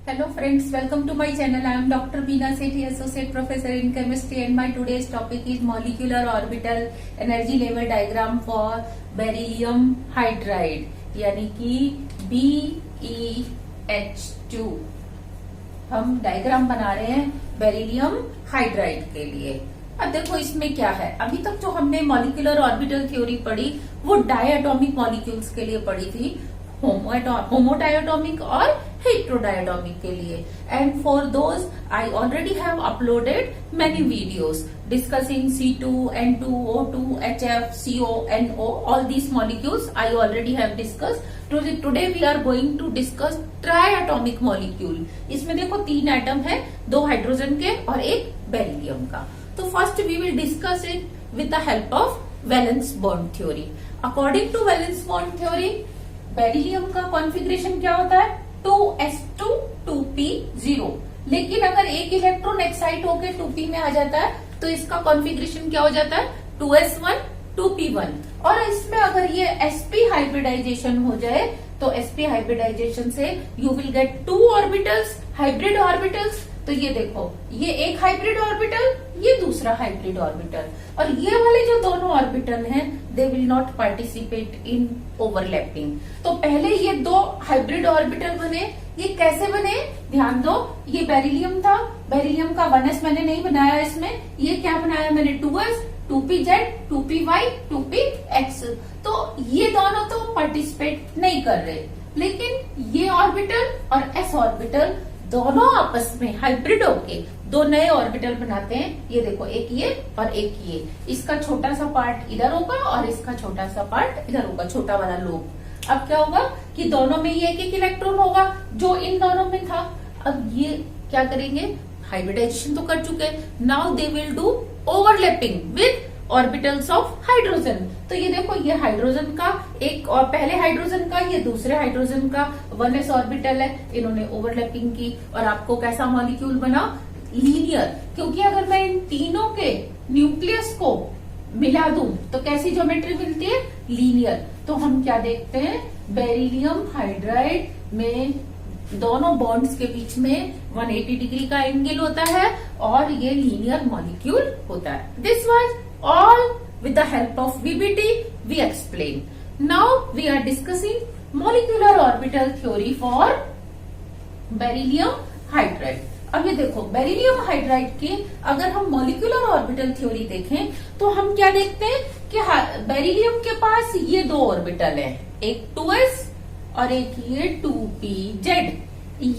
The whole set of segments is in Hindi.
Hello friends, welcome to my channel. I am Dr. Beena Sethi, Associate Professor in Chemistry, and my today's topic is molecular orbital energy level diagram for beryllium hydride, यानी कि BeH2। हम डायग्राम बना रहे हैं बेरिलियम हाइड्राइड के लिए। अब देखो इसमें क्या है, अभी तक जो हमने मॉलिक्यूलर ऑर्बिटल थ्योरी पढ़ी वो डायटोमिक मॉलिक्यूल्स के लिए पढ़ी थी, होमोडायटोमिक और हेट्रोडायटोमिक के लिए। And for those I already have uploaded many videos discussing C2, N2, O2, HF, CO, NO, all these molecules I already have discussed. Today we are going to discuss triatomic molecule. इसमें देखो 3 एटम है, 2 हाइड्रोजन के और एक बेरिलियम का। तो first we will discuss it with the help of valence bond theory. According to valence bond theory beryllium का कॉन्फ़िगरेशन क्या होता है, 2s2 2p0। लेकिन अगर एक इलेक्ट्रॉन एक्साइट होकर 2p में आ जाता है तो इसका कॉन्फ़िगरेशन क्या हो जाता है, 2s1 2p1। और इसमें अगर ये sp हाइब्रिडाइजेशन हो जाए तो sp हाइब्रिडाइजेशन से you will get 2 orbitals, hybrid orbitals. तो ये देखो, ये एक हाइब्रिड ऑर्बिटल, ये दूसरा हाइब्रिड ऑर्बिटल, और ये वाले जो दोनों ऑर्बिटल हैं they will not participate in overlapping. तो पहले ये 2 हाइब्रिड ऑर्बिटल बने। ये कैसे बने, ध्यान दो, ये बेरिलियम था, बेरिलियम का 1s मैंने नहीं बनाया इसमें, ये क्या बनाया मैंने, 2s 2pz 2py 2px। तो ये दोनों तो पार्टिसिपेट नहीं कर रहे, लेकिन ये ऑर्बिटल और s ऑर्बिटल दोनों आपस में हाइब्रिड होके 2 नए ऑर्बिटल बनाते हैं। ये देखो, एक ये और एक ये, इसका छोटा सा पार्ट इधर होगा और इसका छोटा सा पार्ट इधर होगा, छोटा वाला लोब। अब क्या होगा कि दोनों में ये एक इलेक्ट्रॉन होगा जो इन दोनों में था। अब ये क्या करेंगे, हाइब्रिडाइजेशन तो कर चुके, now they will do overlapping with orbitals of hydrogen. तो ये देखो, ये हाइड्रोजन का एक और पहले हाइड्रोजन का, ये दूसरे हाइड्रोजन का 1s ऑर्बिटल है, इन्होंने ओवरलैपिंग की और आपको कैसा मॉलिक्यूल बना, लीनियर। क्योंकि अगर मैं इन तीनों के न्यूक्लियस को मिला दूं तो कैसी ज्योमेट्री मिलती है, लीनियर। तो हम क्या देखते हैं, बेरिलियम हाइड्राइड में दोनों बॉन्ड्स के बीच में 180 डिग्री का एंगल होता है और ये लीनियर मॉलिक्यूल होता है। This was all with the help of VBT we explain. Now we are discussing molecular orbital theory for beryllium hydride. अब ये देखो, बेरिलियम हाइड्राइड की अगर हम मॉलिक्यूलर ऑर्बिटल थ्योरी देखें तो हम क्या देखते हैं कि बेरिलियम के पास ये 2 ऑर्बिटल हैं, एक 2s और एक ये 2pz।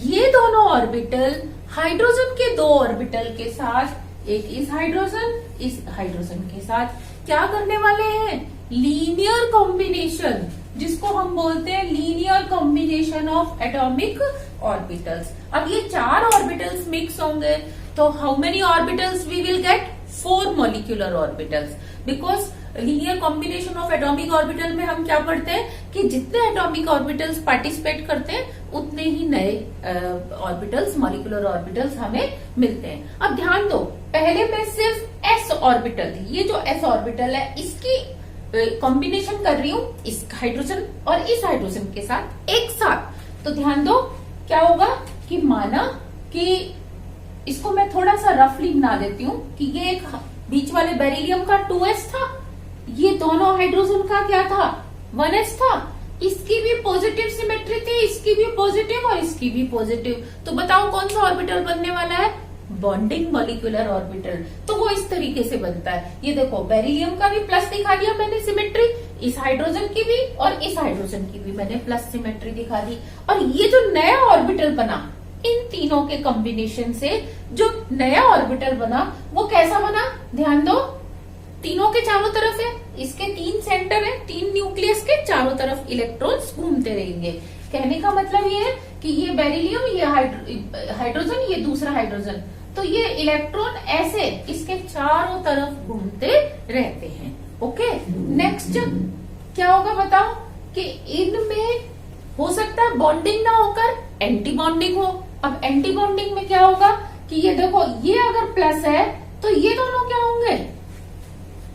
ये दोनों ऑर्बिटल हाइड्रोजन के 2 ऑर्बिटल के साथ, एक इस हाइड्रोजन के साथ क्या करने वाले हैं, लीनियर कॉम्बिनेशन, जिसको हम बोलते हैं linear combination of atomic orbitals. अब ये 4 ऑर्बिटल्स मिक्स होंगे तो how many orbitals we will get, 4 molecular orbitals. Because linear combination of atomic orbital में हम क्या पढ़ते हैं कि जितने एटॉमिक ऑर्बिटल्स पार्टिसिपेट करते हैं उतने ही नए ऑर्बिटल्स, मॉलिक्यूलर ऑर्बिटल्स हमें मिलते हैं। अब ध्यान दो, पहले मैं सिर्फ s ऑर्बिटल, ये जो s ऑर्बिटल है इसकी कॉम्बिनेशन कर रही हूं इस हाइड्रोजन और इस हाइड्रोजन के साथ एक साथ। तो ध्यान दो क्या होगा कि माना कि इसको मैं थोड़ा सा रफली बना देती हूँ कि ये एक बीच वाले बेरिलियम का 2s था, ये दोनों हाइड्रोजन का क्या था, 1s था, इसकी भी पॉजिटिव सिमेट्री थी, इसकी भी पॉजिटिव और इसकी भी पॉजिटिव। तो बताओ कौन सा ऑर्बिटल बनने वाला है, बॉन्डिंग मॉलिक्यूलर ऑर्बिटल। तो वो इस तरीके से बनता है। ये देखो, बेरिलियम का भी प्लस दिखा दिया मैंने सिमेट्री, इस हाइड्रोजन की भी और इस हाइड्रोजन की भी मैंने प्लस सिमेट्री दिखा दी। और ये जो नया ऑर्बिटल बना इन तीनों के कॉम्बिनेशन से, जो नया ऑर्बिटल बना वो कैसा बना, ध्यान दो, तीनों के चारों तरफ है, इसके 3 सेंटर है, 3 न्यूक्लियस के चारों तरफ इलेक्ट्रॉन्स घूमते रहेंगे। कहने का मतलब ये है कि ये बेरिलियम, ये हाइड्रोजन, ये दूसरा हाइड्रोजन, तो ये इलेक्ट्रॉन ऐसे इसके चारों तरफ घूमते रहते हैं। ओके, नेक्स्ट क्या होगा बताओ कि इनमें हो सकता है बॉन्डिंग ना होकर एंटी बॉन्डिंग हो। अब एंटी बॉन्डिंग में क्या होगा कि ये देखो, ये अगर प्लस है तो ये दोनों क्या होंगे,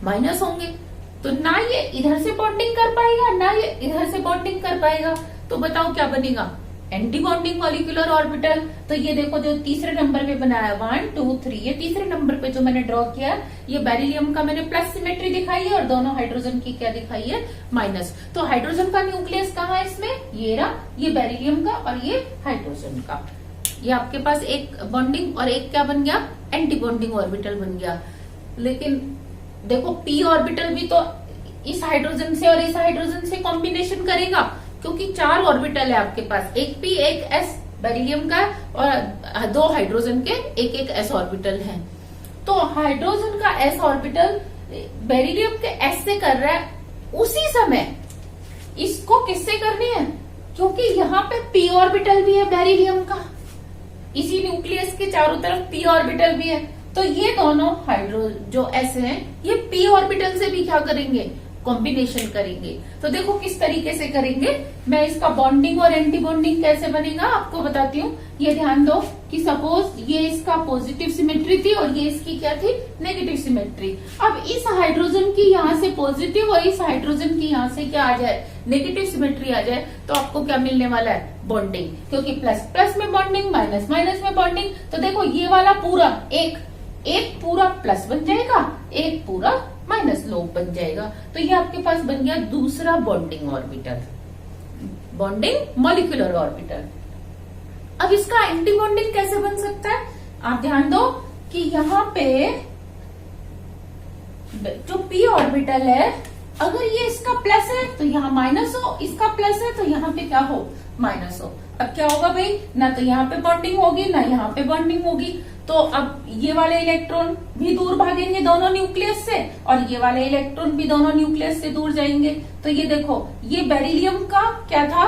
माइनस होंगे। तो ना ये इधर से बॉन्डिंग कर पाएगा ना ये इधर से बॉन्डिंग कर पाएगा। तो बताओ क्या बनेगा, एंटी बॉन्डिंग मॉलिक्यूलर ऑर्बिटल। तो ये देखो जो तीसरे नंबर पे बनाया 1 2 3, ये तीसरे नंबर पे जो मैंने ड्रॉ किया ये बेरिलियम का मैंने प्लस सिमेट्री दिखाई है और दोनों हाइड्रोजन की क्या दिखाई है, माइनस। तो हाइड्रोजन का न्यूक्लियस कहाँ है इसमें, ये रहा, ये बेरिलियम का और ये हाइड्रोजन का। ये आपके पास एक बॉन्डिंग और एक क्या बन गया, एंटी बॉन्डिंग ऑर्बिटल बन गया। लेकिन देखो पी ऑर्बिटल भी तो इस हाइड्रोजन से और इस हाइड्रोजन से कॉम्बिनेशन करेगा, क्योंकि 4 ऑर्बिटल है आपके पास, एक पी एक एस बेरिलियम का और 2 हाइड्रोजन के एक एक एस ऑर्बिटल है। तो हाइड्रोजन का एस ऑर्बिटल बेरिलियम के एस से कर रहा है, उसी समय इसको किससे करनी है, क्योंकि यहाँ पे पी ऑर्बिटल भी है बेरिलियम का, इसी न्यूक्लियस के चारों तरफ पी ऑर्बिटल भी है। तो ये दोनों हाइड्रो जो एस हैं ये पी ऑर्बिटल से भी क्या करेंगे, कॉम्बिनेशन करेंगे। तो देखो किस तरीके से करेंगे, मैं इसका बॉन्डिंग और एंटी बॉन्डिंग कैसे बनेगा आपको बताती हूँ। ये ध्यान दो कि सपोज ये इसका पॉजिटिव सिमेट्री थी और ये इसकी क्या थी, नेगेटिव सिमेट्री। अब इस हाइड्रोजन की यहाँ से पॉजिटिव और इस हाइड्रोजन की यहाँ से क्या आ जाए, नेगेटिव सिमेट्री आ जाए, तो आपको क्या मिलने वाला है, बॉन्डिंग। क्योंकि प्लस प्लस में बॉन्डिंग, माइनस माइनस में बॉन्डिंग। तो देखो ये वाला पूरा एक पूरा प्लस बन जाएगा, एक पूरा माइनस लोब बन जाएगा। तो ये आपके पास बन गया दूसरा bonding orbital, bonding molecular orbital. अब इसका एंटी बॉन्डिंग कैसे बन सकता है, आप ध्यान दो कि यहाँ पे जो पी ऑर्बिटल है, अगर ये इसका प्लस है तो यहाँ माइनस हो, इसका प्लस है तो यहाँ पे क्या हो, माइनस हो। अब क्या होगा भाई, ना तो यहाँ पे बॉन्डिंग होगी ना यहाँ पे बॉन्डिंग होगी। तो अब ये वाले इलेक्ट्रॉन भी दूर भागेंगे दोनों न्यूक्लियस से और ये वाले इलेक्ट्रॉन भी दोनों न्यूक्लियस से दूर जाएंगे। तो ये देखो ये बेरिलियम का क्या था,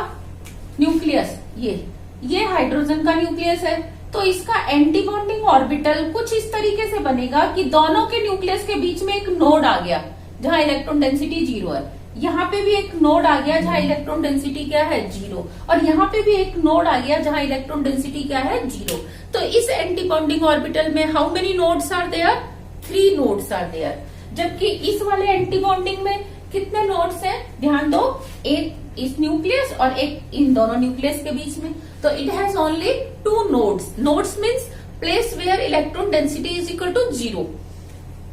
न्यूक्लियस, ये हाइड्रोजन का न्यूक्लियस है। तो इसका एंटी बॉन्डिंग ऑर्बिटल कुछ इस तरीके से बनेगा कि दोनों के न्यूक्लियस के बीच में एक नोड आ गया जहां इलेक्ट्रॉन डेंसिटी 0 है, यहाँ पे भी एक नोड आ गया जहां इलेक्ट्रॉन डेंसिटी क्या है, 0, और यहाँ पे भी एक नोड आ गया जहां इलेक्ट्रॉन डेंसिटी क्या है, 0। तो इस एंटी बॉन्डिंग ऑर्बिटल में how many nodes are there, 3 nodes are there. जबकि इस वाले एंटी बॉन्डिंग में कितने नोड्स हैं, ध्यान दो, एक इस न्यूक्लियस और एक इन दोनों न्यूक्लियस के बीच में। तो it has only 2 nodes. Nodes means place where electron density is equal to 0।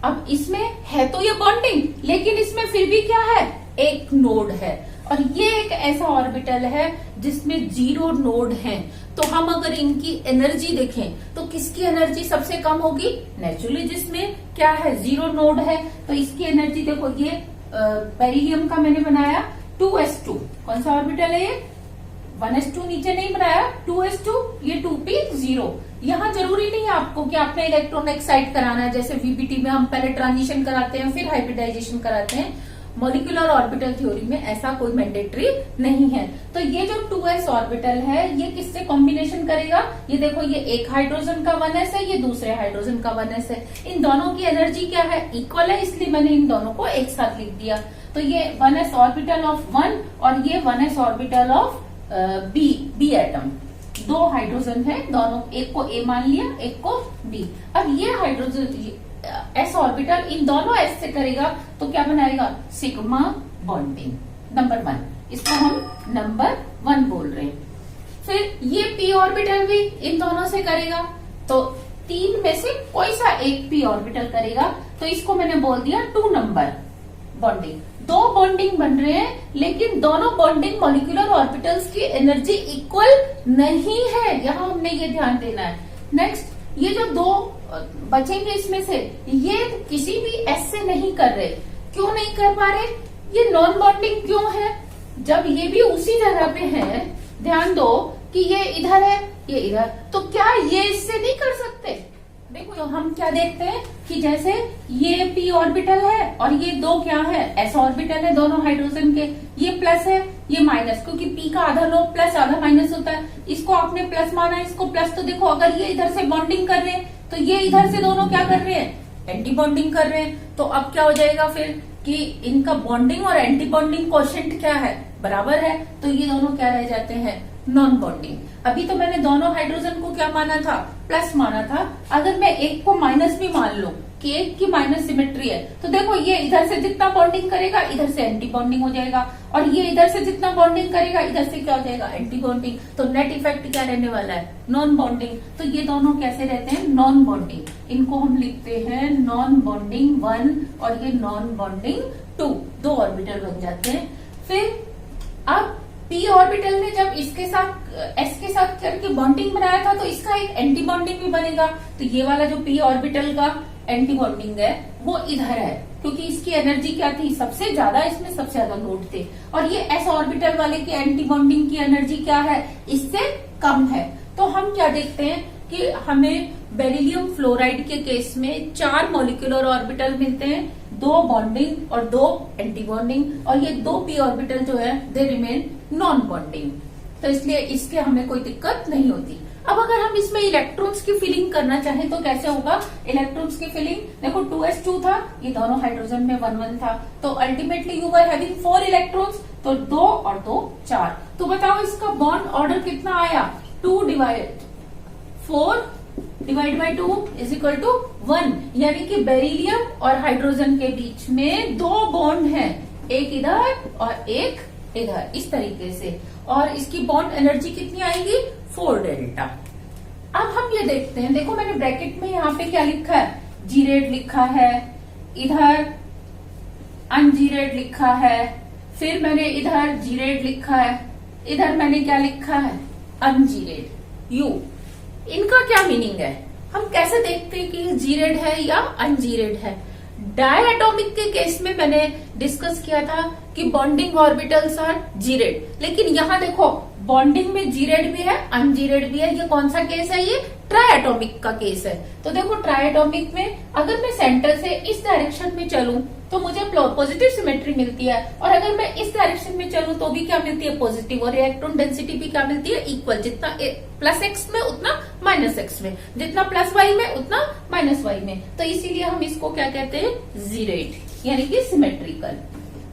अब इसमें है तो ये बॉन्डिंग, लेकिन इसमें फिर भी क्या है, एक नोड है, और ये एक ऐसा ऑर्बिटल है जिसमें 0 नोड हैं। तो हम अगर इनकी एनर्जी देखें तो किसकी एनर्जी सबसे कम होगी, नेचुरली जिसमें क्या है, 0 नोड है। तो इसकी एनर्जी देखो, ये बेरिलियम का मैंने बनाया 2s2, कौन सा ऑर्बिटल है ये, 1s2 नीचे नहीं बनाया, 2s2, ये 2p0। यहाँ जरूरी नहीं है आपको कि आपने इलेक्ट्रॉन एक्साइट कराना है, जैसे वीपीटी में हम पहले ट्रांजिशन कराते हैं फिर हाइब्रिडाइजेशन कराते हैं। मॉलिक्यूलर ऑर्बिटल थ्योरी में ऐसा कोई मैंडेटरी नहीं है। तो ये जो 2s ऑर्बिटल है ये किससे कॉम्बिनेशन करेगा, ये देखो ये एक हाइड्रोजन का 1s है, ये दूसरे हाइड्रोजन का 1s है। इन दोनों की एनर्जी क्या है, इक्वल है, इसलिए मैंने इन दोनों को एक साथ लिख दिया। तो ये 1s ऑर्बिटल ऑफ 1 और ये 1s orbital of B atom, 2 hydrogen है दोनों, एक को ए मान लिया एक को बी। अब ये हाइड्रोजन एस ऑर्बिटल इन दोनों एस से करेगा तो क्या बनाएगा, सिग्मा बॉन्डिंग नंबर 1, इसको हम नंबर 1 बोल रहे हैं। फिर ये पी ऑर्बिटल भी इन दोनों से करेगा, तो 3 में से कोई सा एक पी ऑर्बिटल करेगा, तो इसको मैंने बोल दिया 2 नंबर बॉन्डिंग। 2 बॉन्डिंग बन रहे हैं, लेकिन दोनों बॉन्डिंग मॉलिक्यूलर ऑर्बिटल्स की एनर्जी इक्वल नहीं है, यहाँ हमने ये ध्यान देना है। नेक्स्ट, ये जो 2 बचेंगे इसमें से ये किसी भी एस से नहीं कर रहे, क्यों नहीं कर पा रहे, ये नॉन बॉन्डिंग क्यों है, जब ये भी उसी जगह पे है। ध्यान दो कि ये इधर है ये इधर, तो क्या ये इससे नहीं कर सकते। देखो तो हम क्या देखते हैं कि जैसे ये पी ऑर्बिटल है और ये 2 क्या है, एस ऑर्बिटल है दोनों हाइड्रोजन के, ये प्लस है ये माइनस, क्योंकि पी का आधा लोब प्लस आधा माइनस होता है। इसको आपने प्लस माना, इसको प्लस। तो देखो अगर ये इधर से बॉन्डिंग कर रहे हैं तो ये इधर से दोनों क्या कर रहे हैं, एंटी बॉन्डिंग कर रहे हैं। तो अब क्या हो जाएगा फिर कि इनका बॉन्डिंग और एंटी बॉन्डिंग कोशेंट क्या है, बराबर है। तो ये दोनों क्या रह जाते हैं, नॉन बॉन्डिंग। अभी तो मैंने दोनों हाइड्रोजन को क्या माना था, प्लस माना था। अगर मैं एक को माइनस भी मान लूं, K की माइनस सिमेट्री है, तो देखो ये इधर से जितना बॉन्डिंग करेगा इधर से एंटी बॉन्डिंग हो जाएगा, और ये इधर से जितना बॉन्डिंग करेगा इधर से क्या हो जाएगा, एंटी बॉन्डिंग। तो नेट इफेक्ट क्या रहने वाला है, नॉन बॉन्डिंग। तो ये दोनों कैसे रहते हैं, नॉन बॉन्डिंग। इनको हम लिखते हैं नॉन बॉन्डिंग 1 और ये नॉन बॉन्डिंग 2, 2 ऑर्बिटल बन जाते हैं। फिर अब p ऑर्बिटल ने जब इसके साथ s के साथ करके बॉन्डिंग बनाया था तो इसका एक एंटी बॉन्डिंग भी बनेगा। तो ये वाला जो p ऑर्बिटल का एंटी बॉन्डिंग है वो इधर है, क्योंकि इसकी एनर्जी क्या थी, सबसे ज्यादा, इसमें सबसे ज्यादा नोड थे। और ये s ऑर्बिटल वाले की एंटी बॉन्डिंग की एनर्जी क्या है, इससे कम है। तो हम क्या देखते हैं कि हमें बेरिलियम फ्लोराइड के केस में 4 मॉलिक्यूलर ऑर्बिटल मिलते हैं, 2 बॉन्डिंग और 2 एंटी बॉन्डिंग, और ये 2 p ऑर्बिटल जो है दे रिमेन नॉन बॉन्डिंग। तो इसलिए इसके हमें कोई दिक्कत नहीं होती। अब अगर हम इसमें इलेक्ट्रॉन्स की फिलिंग करना चाहें तो कैसे होगा, इलेक्ट्रॉन्स की फिलिंग देखो 2s2 था, ये दोनों हाइड्रोजन में 1 1 था, तो ultimately you were having 4 electrons, तो 2 और 2 4। तो बताओ इसका बॉन्ड ऑर्डर कितना आया, 4 divide by 2 is equal to 1, यानी कि बेरिलियम और हाइड्रोजन के बीच में 2 बॉन्ड हैं, एक इधर और एक इधर, इस तरीके से। और इसकी बॉन्ड एनर्जी कितनी आएगी, 4 डेल्टा। अब हम ये देखते हैं, देखो मैंने ब्रैकेट में यहाँ पे क्या लिखा है, जीरेड लिखा है, इधर अनजीरेड लिखा है, फिर मैंने इधर जीरेड लिखा है, इधर मैंने क्या लिखा है, अनजीरेड यू। इनका क्या मीनिंग है, हम कैसे देखते हैं कि ये जीरेड है या अनजीरेड है। डायएटॉमिक के केस में मैंने डिस्कस किया था कि बॉन्डिंग ऑर्बिटल्स आर जीरेड, लेकिन यहाँ देखो बॉन्डिंग में जीरेड भी है अनजीरेड भी है। ये कौन सा केस है, ये ट्राइएटॉमिक का केस है। तो देखो ट्राइएटॉमिक में अगर मैं सेंटर से इस डायरेक्शन में चलूं तो मुझे पॉजिटिव सिमेट्री मिलती है, और अगर मैं इस डायरेक्शन में चलूं तो भी क्या मिलती है, पॉजिटिव। और इलेक्ट्रॉन डेंसिटी भी क्या मिलती है, इक्वल, जितना प्लस एक्स में उतना माइनस एक्स में, जितना प्लस वाई में उतना माइनस वाई में। तो इसीलिए हम इसको क्या कहते हैं, जीरेड, यानी कि सिमेट्रिकल।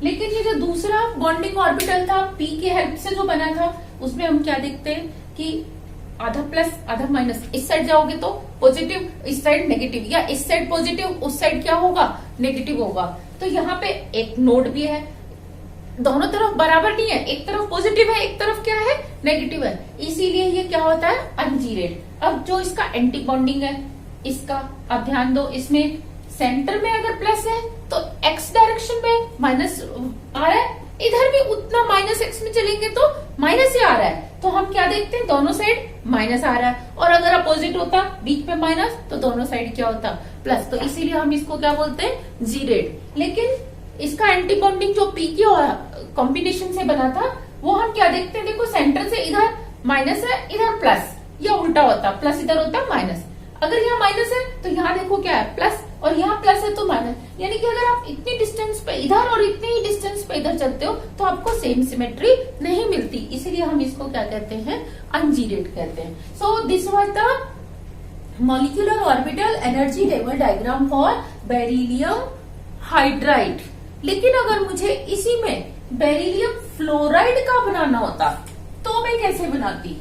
लेकिन ये जो दूसरा बॉन्डिंग ऑर्बिटल था p की हेल्प से जो बना था, उसमें हम क्या देखते हैं कि आधा प्लस आधा माइनस, इस साइड जाओगे तो पॉजिटिव, इस साइड नेगेटिव, या इस साइड पॉजिटिव उस साइड क्या होगा, नेगेटिव होगा। तो यहाँ पे एक नोड भी है, दोनों तरफ बराबर नहीं है, एक तरफ पॉजिटिव है एक तरफ क्या है, नेगेटिव है, इसीलिए ये क्या होता है, अनजीरेड। अब जो इसका एंटी बॉन्डिंग है इसका, अब ध्यान दो, इसमें सेंटर में अगर प्लस है तो एक्स डायरेक्शन में माइनस आ रहा है, इधर भी उतना माइनस एक्स में चलेंगे तो माइनस ही आ रहा है। तो हम क्या देखते हैं, दोनों साइड माइनस आ रहा है, और अगर अपोजिट होता बीच में माइनस तो दोनों साइड क्या होता, प्लस। तो इसीलिए हम इसको क्या बोलते हैं, जीरेड। लेकिन इसका एंटी बॉन्डिंग जो पी की कॉम्बिनेशन से बना था वो हम क्या देखते हैं, देखो सेंटर से इधर माइनस है इधर प्लस, या उल्टा होता, प्लस इधर होता माइनस। अगर यहाँ माइनस है तो यहाँ देखो क्या है, प्लस, और यहाँ प्लस है तो माइनस। यानी कि अगर आप इतनी डिस्टेंस पे इधर और इतनी ही डिस्टेंस पे इधर चलते हो तो आपको सेम सिमेट्री नहीं मिलती, इसीलिए हम इसको क्या कहते हैं, अनजीरेड कहते हैं। So this was the molecular orbital energy level diagram for beryllium hydride. लेकिन अगर मुझे इसी में बेरिलियम फ्लोराइड का बनाना होता तो मैं कैसे बनाती,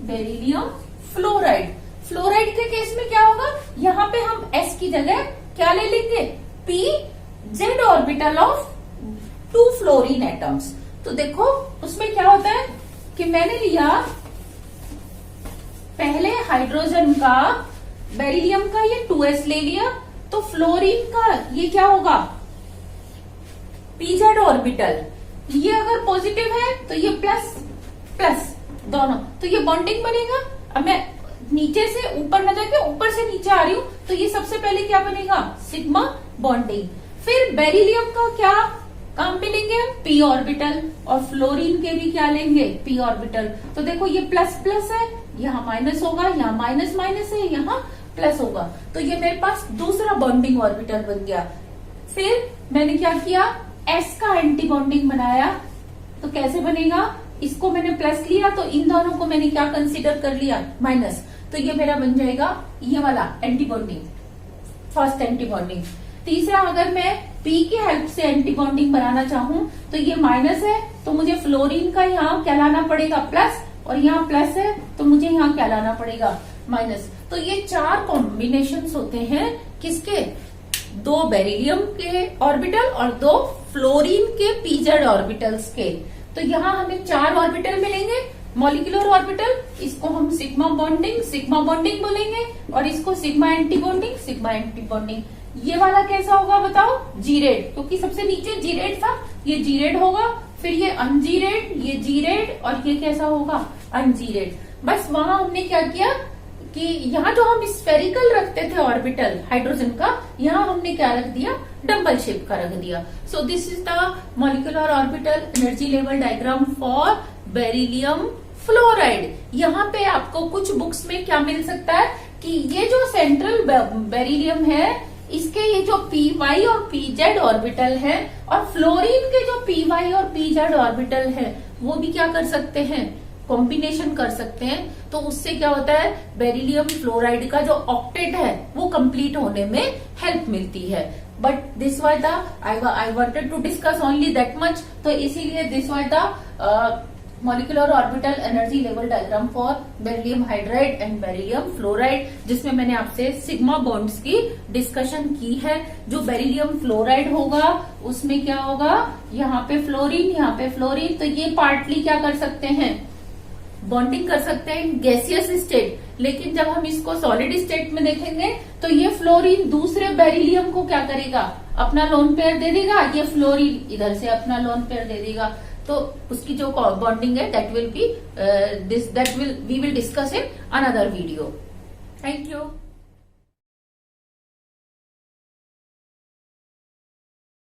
बेरिलियम फ्लोराइड। फ्लोराइड के केस में क्या होगा, यहाँ पे हम s की जगह क्या ले लेंगे, p z orbital of 2 fluorine atoms. तो देखो उसमें क्या होता है कि मैंने लिया पहले हाइड्रोजन का, बेरिलियम का ये 2s ले लिया, तो फ्लोरीन का ये क्या होगा, pz ऑर्बिटल। ये अगर पॉजिटिव है तो ये प्लस प्लस दोनों, तो ये बॉन्डिंग बनेगा। अब मैं नीचे से ऊपर न जाके ऊपर से नीचे आ रही हूं, तो ये सबसे पहले क्या बनेगा, सिग्मा बॉन्डिंग। फिर बेरिलियम का क्या काम पे लेंगे, p ऑर्बिटल, और फ्लोरीन के भी क्या लेंगे, p ऑर्बिटल। तो देखो ये प्लस प्लस है, यहाँ माइनस होगा, यहाँ माइनस माइनस है, यहाँ प्लस होगा, तो ये मेरे पास दूसरा बॉन्डिंग ऑर्बिटल बन गया। फिर मैंने क्या किया, s का एंटी बॉन्डिंग बनाया, तो कैसे बनेगा, इसको मैंने प्लस लिया तो इन दोनों को मैंने क्या कंसीडर कर लिया, माइनस, तो ये मेरा बन जाएगा ये वाला anti bonding, first anti bonding. तीसरा, अगर मैं p की हेल्प से एंटी बॉन्डिंग बनाना चाहूं तो ये माइनस है तो मुझे फ्लोरीन का यहाँ क्या लाना पड़ेगा, प्लस, और यहाँ प्लस है तो मुझे यहाँ क्या लाना पड़ेगा, माइनस। तो ये 4 कॉम्बिनेशंस होते हैं किसके, दो बेरिलियम के ऑर्बिटल और दो फ्लोरीन के पीजेड ऑर्बिटल्स के। तो यहाँ हमें 4 ऑर्बिटल मिलेंगे, मॉलिक्यूलर ऑर्बिटल। इसको हम सिग्मा बॉन्डिंग बोलेंगे, और इसको सिग्मा एंटी बॉन्डिंग। ये वाला कैसा होगा बताओ? जीरेड, क्योंकि सबसे नीचे जीरेड था, ये जीरेड होगा। फिर ये अनजीरेड, ये जीरेड, और ये कैसा होगा? अनजीरेड। बस वहां हमने क्या किया कि यहाँ जो हम स्फेरिकल रखते थे ऑर्बिटल हाइड्रोजन का, यहाँ हमने क्या रख दिया? डबल शेप का रख दिया। So this is the molecular orbital energy level diagram for beryllium fluoride. यहाँ पे आपको कुछ बुक्स में क्या मिल सकता है कि ये जो सेंट्रल बेरिलियम है, इसके ये जो py और pz ऑर्बिटल है, और फ्लोरीन के जो py और pz ऑर्बिटल है, वो भी क्या कर सकते हैं? कॉम्बिनेशन कर सकते हैं। तो उससे क्या होता है? बेरिलियम फ्लोराइड का जो ऑक्टेट है वो कंप्लीट होने में हेल्प मिलती है। But this was the I wanted to discuss only that much. तो इसीलिए this was the molecular orbital energy level diagram for beryllium hydride and beryllium fluoride, जिसमें मैंने आपसे सिग्मा बॉन्ड्स की डिस्कशन की है। जो बेरिलियम फ्लोराइड होगा उसमें क्या होगा? यहाँ पे फ्लोरीन, यहाँ पे फ्लोरीन। तो ये पार्टली क्या कर सकते हैं? बॉन्डिंग कर सकते हैं इन गैसियस स्टेट। लेकिन जब हम इसको सॉलिड स्टेट में देखेंगे तो ये फ्लोरीन दूसरे बेरिलियम को क्या करेगा? अपना लोन पेयर दे देगा। ये फ्लोरीन इधर से अपना लोन पेयर दे देगा। तो उसकी जो बॉन्डिंग है we will discuss in another video. Thank you.